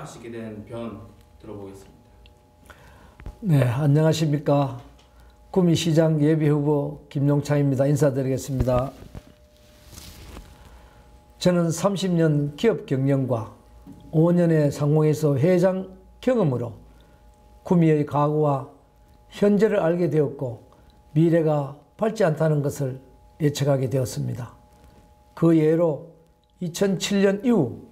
출마하시게 된 변 들어보겠습니다. 네, 안녕하십니까. 구미시장 예비후보 김용창입니다. 인사드리겠습니다. 저는 30년 기업 경영과 5년의 상공에서 회장 경험으로 구미의 과거와 현재를 알게 되었고 미래가 밝지 않다는 것을 예측하게 되었습니다. 그 예로 2007년 이후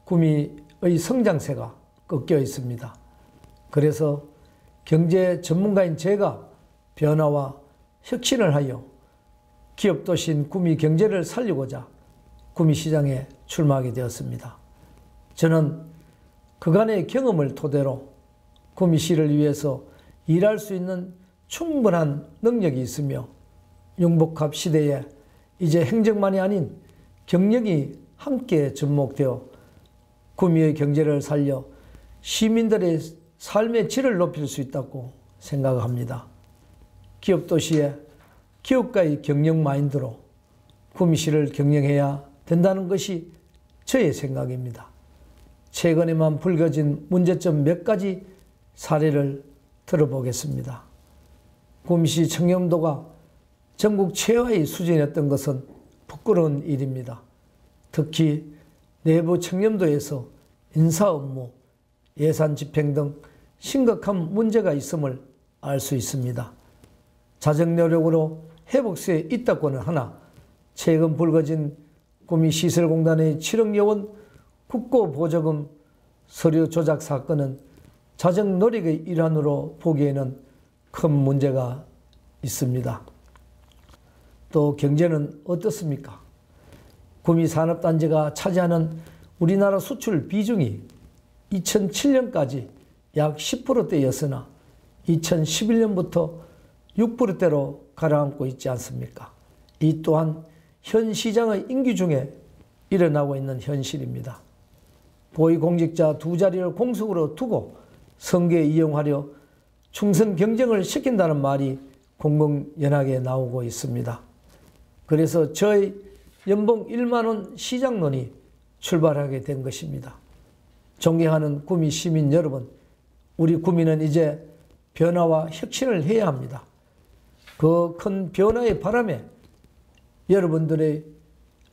구미의 성장세가 꺾여 있습니다. 그래서 경제 전문가인 제가 변화와 혁신을 하여 기업도시인 구미 경제를 살리고자 구미시장에 출마하게 되었습니다. 저는 그간의 경험을 토대로 구미시를 위해서 일할 수 있는 충분한 능력이 있으며 융복합 시대에 이제 행정만이 아닌 경력이 함께 접목되어 구미의 경제를 살려 시민들의 삶의 질을 높일 수 있다고 생각합니다. 기업도시에 기업가의 경영 마인드로 구미시를 경영해야 된다는 것이 저의 생각입니다. 최근에만 불거진 문제점 몇 가지 사례를 들어보겠습니다. 구미시 청렴도가 전국 최하의 수준이었던 것은 부끄러운 일입니다. 특히 내부 청렴도에서 인사 업무, 예산 집행 등 심각한 문제가 있음을 알 수 있습니다. 자정 노력으로 회복세에 있다고는 하나 최근 불거진 구미시설공단의 7억여 원 국고보조금 서류 조작 사건은 자정 노력의 일환으로 보기에는 큰 문제가 있습니다. 또 경제는 어떻습니까? 구미산업단지가 차지하는 우리나라 수출 비중이 2007년까지 약 10%대였으나 2011년부터 6%대로 가라앉고 있지 않습니까? 이 또한 현 시장의 임기 중에 일어나고 있는 현실입니다. 고위공직자 2자리를 공석으로 두고 선거에 이용하려 충성 경쟁을 시킨다는 말이 공공연하게 나오고 있습니다. 그래서 저의 연봉 1만 원 시장론이 출발하게 된 것입니다. 존경하는 구미 시민 여러분, 우리 구미는 이제 변화와 혁신을 해야 합니다. 그 큰 변화의 바람에 여러분들의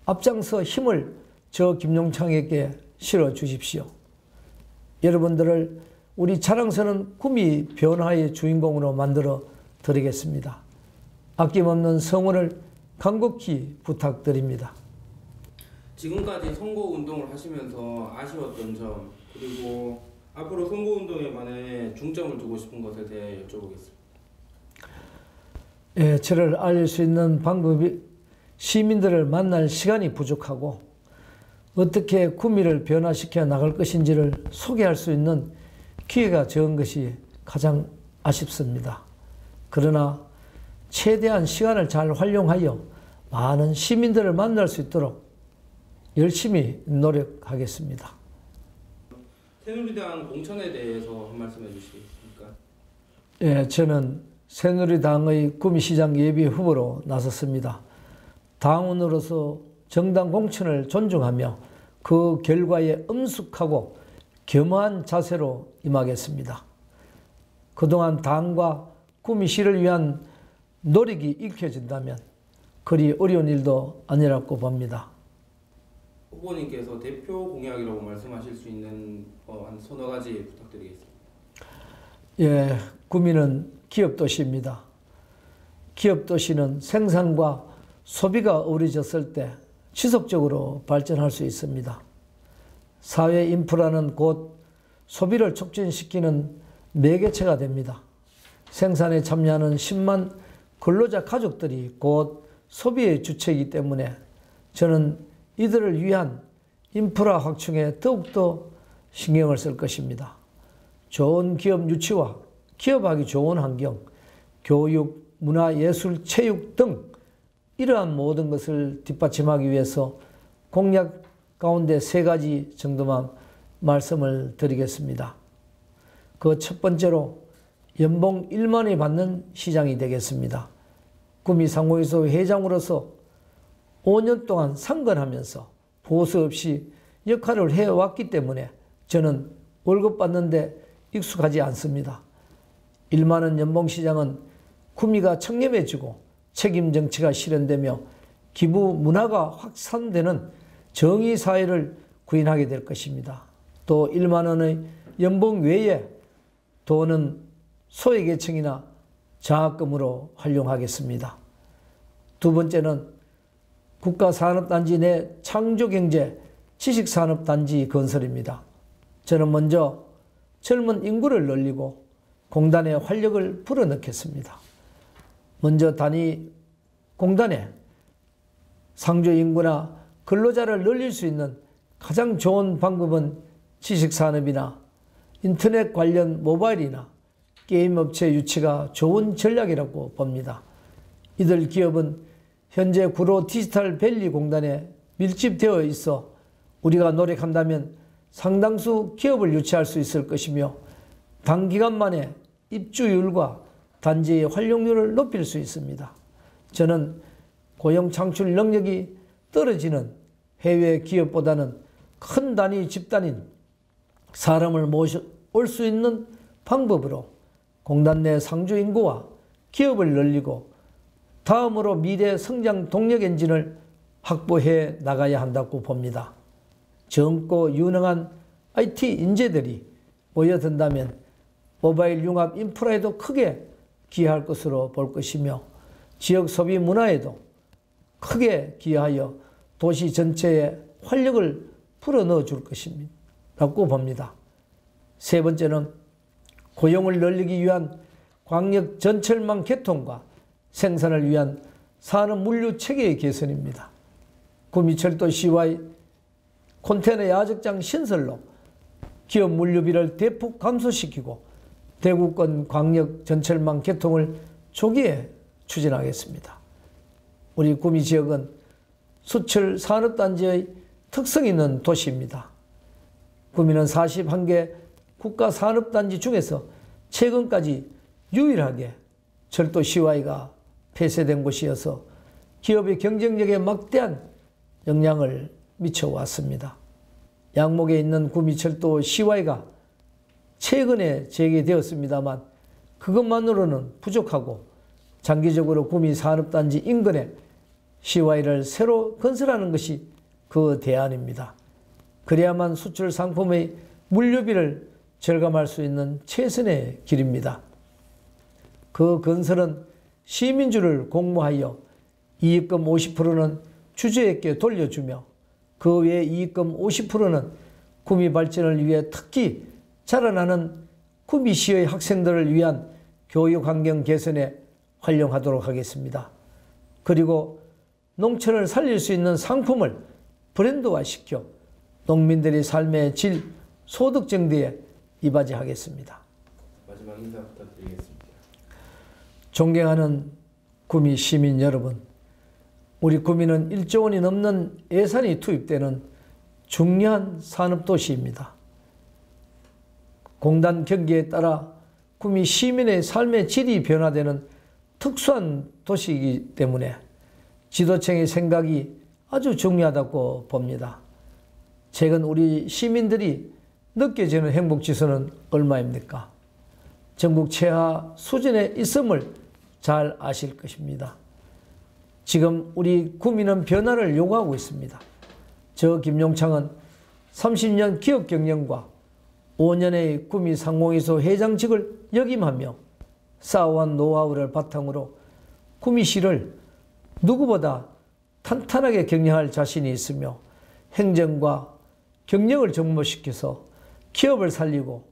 앞장서 힘을 저 김용창에게 실어 주십시오. 여러분들을 우리 자랑스러운 구미 변화의 주인공으로 만들어 드리겠습니다. 아낌없는 성원을 간곡히 부탁드립니다. 지금까지 선거운동을 하시면서 아쉬웠던 점, 그리고 앞으로 선거운동에 관해 중점을 두고 싶은 것에 대해 여쭤보겠습니다. 예, 저를 알릴 수 있는 방법이 시민들을 만날 시간이 부족하고 어떻게 구미를 변화시켜 나갈 것인지를 소개할 수 있는 기회가 적은 것이 가장 아쉽습니다. 그러나 최대한 시간을 잘 활용하여 많은 시민들을 만날 수 있도록 열심히 노력하겠습니다. 새누리당 공천에 대해서 한 말씀 해주시겠습니까? 예, 저는 새누리당의 구미시장 예비 후보로 나섰습니다. 당원으로서 정당 공천을 존중하며 그 결과에 엄숙하고 겸허한 자세로 임하겠습니다. 그동안 당과 구미시를 위한 노력이 읽혀진다면 그리 어려운 일도 아니라고 봅니다. 후보님께서 대표 공약이라고 말씀하실 수 있는 한 서너 가지 부탁드리겠습니다. 예, 구미는 기업도시입니다. 기업도시는 생산과 소비가 어우러졌을 때 지속적으로 발전할 수 있습니다. 사회 인프라는 곧 소비를 촉진시키는 매개체가 됩니다. 생산에 참여하는 10만 근로자 가족들이 곧 소비의 주체이기 때문에 저는 이들을 위한 인프라 확충에 더욱더 신경을 쓸 것입니다. 좋은 기업 유치와 기업하기 좋은 환경, 교육, 문화, 예술, 체육 등 이러한 모든 것을 뒷받침하기 위해서 공약 가운데 3가지 정도만 말씀을 드리겠습니다. 그 첫 번째로 연봉 1만 원이 받는 시장이 되겠습니다. 구미 상공회의소 회장으로서 5년 동안 상근하면서 보수 없이 역할을 해왔기 때문에 저는 월급 받는데 익숙하지 않습니다. 1만 원 연봉시장은 구미가 청렴해지고 책임 정치가 실현되며 기부 문화가 확산되는 정의사회를 구현하게 될 것입니다. 또 1만 원의 연봉 외에 돈은 소외계층이나 장학금으로 활용하겠습니다. 두 번째는 국가산업단지 내 창조경제 지식산업단지 건설입니다. 저는 먼저 젊은 인구를 늘리고 공단에 활력을 불어넣겠습니다. 먼저 단위 공단에 상주인구나 근로자를 늘릴 수 있는 가장 좋은 방법은 지식산업이나 인터넷 관련 모바일이나 게임업체 유치가 좋은 전략이라고 봅니다. 이들 기업은 현재 구로 디지털밸리 공단에 밀집되어 있어 우리가 노력한다면 상당수 기업을 유치할 수 있을 것이며 단기간 만에 입주율과 단지의 활용률을 높일 수 있습니다. 저는 고용 창출 능력이 떨어지는 해외 기업보다는 큰 단위 집단인 사람을 모셔올 수 있는 방법으로 공단 내 상주 인구와 기업을 늘리고 다음으로 미래 성장 동력 엔진을 확보해 나가야 한다고 봅니다. 젊고 유능한 IT 인재들이 모여든다면 모바일 융합 인프라에도 크게 기여할 것으로 볼 것이며 지역 소비 문화에도 크게 기여하여 도시 전체에 활력을 불어넣어 줄 것이라고 봅니다. 세 번째는 고용을 늘리기 위한 광역 전철망 개통과 생산을 위한 산업 물류 체계의 개선입니다. 구미철도시와의 컨테이너 야적장 신설로 기업 물류비를 대폭 감소시키고 대구권 광역 전철망 개통을 조기에 추진하겠습니다. 우리 구미 지역은 수철 산업단지의 특성 있는 도시입니다. 구미는 41개 국가산업단지 중에서 최근까지 유일하게 철도 CY가 폐쇄된 곳이어서 기업의 경쟁력에 막대한 영향을 미쳐왔습니다. 양목에 있는 구미철도 CY가 최근에 재개되었습니다만 그것만으로는 부족하고 장기적으로 구미 산업단지 인근에 CY를 새로 건설하는 것이 그 대안입니다. 그래야만 수출 상품의 물류비를 절감할 수 있는 최선의 길입니다. 그 건설은 시민주를 공모하여 이익금 50%는 주주에게 돌려주며 그 외 이익금 50%는 구미 발전을 위해 특히 자라나는 구미시의 학생들을 위한 교육 환경 개선에 활용하도록 하겠습니다. 그리고 농촌을 살릴 수 있는 상품을 브랜드화시켜 농민들의 삶의 질, 소득 증대에 이바지하겠습니다. 마지막 인사 부탁드리겠습니다. 존경하는 구미 시민 여러분, 우리 구미는 1조 원이 넘는 예산이 투입되는 중요한 산업도시입니다. 공단 경기에 따라 구미 시민의 삶의 질이 변화되는 특수한 도시이기 때문에 지도층의 생각이 아주 중요하다고 봅니다. 최근 우리 시민들이 느껴지는 행복지수는 얼마입니까? 전국 최하 수준에 있음을 잘 아실 것입니다. 지금 우리 구미는 변화를 요구하고 있습니다. 저 김용창은 30년 기업 경영과 5년의 구미 상공회소 회장직을 역임하며 쌓아온 노하우를 바탕으로 구미시를 누구보다 탄탄하게 경영할 자신이 있으며 행정과 경영을 접목시켜서 기업을 살리고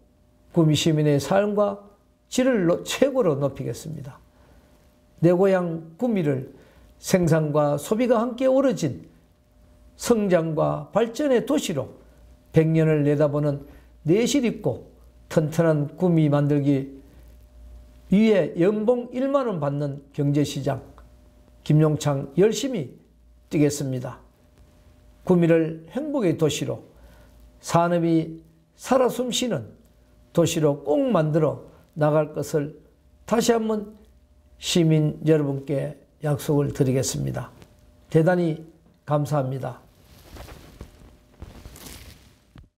구미 시민의 삶과 질을 최고로 높이겠습니다. 내 고향 구미를 생산과 소비가 함께 오르진 성장과 발전의 도시로 100년을 내다보는 내실 있고 튼튼한 구미 만들기 위해 연봉 1만 원 받는 경제시장 김용창 열심히 뛰겠습니다. 구미를 행복의 도시로 산업이 살아 숨쉬는 도시로 꼭 만들어 나갈 것을 다시 한번 시민 여러분께 약속을 드리겠습니다. 대단히 감사합니다.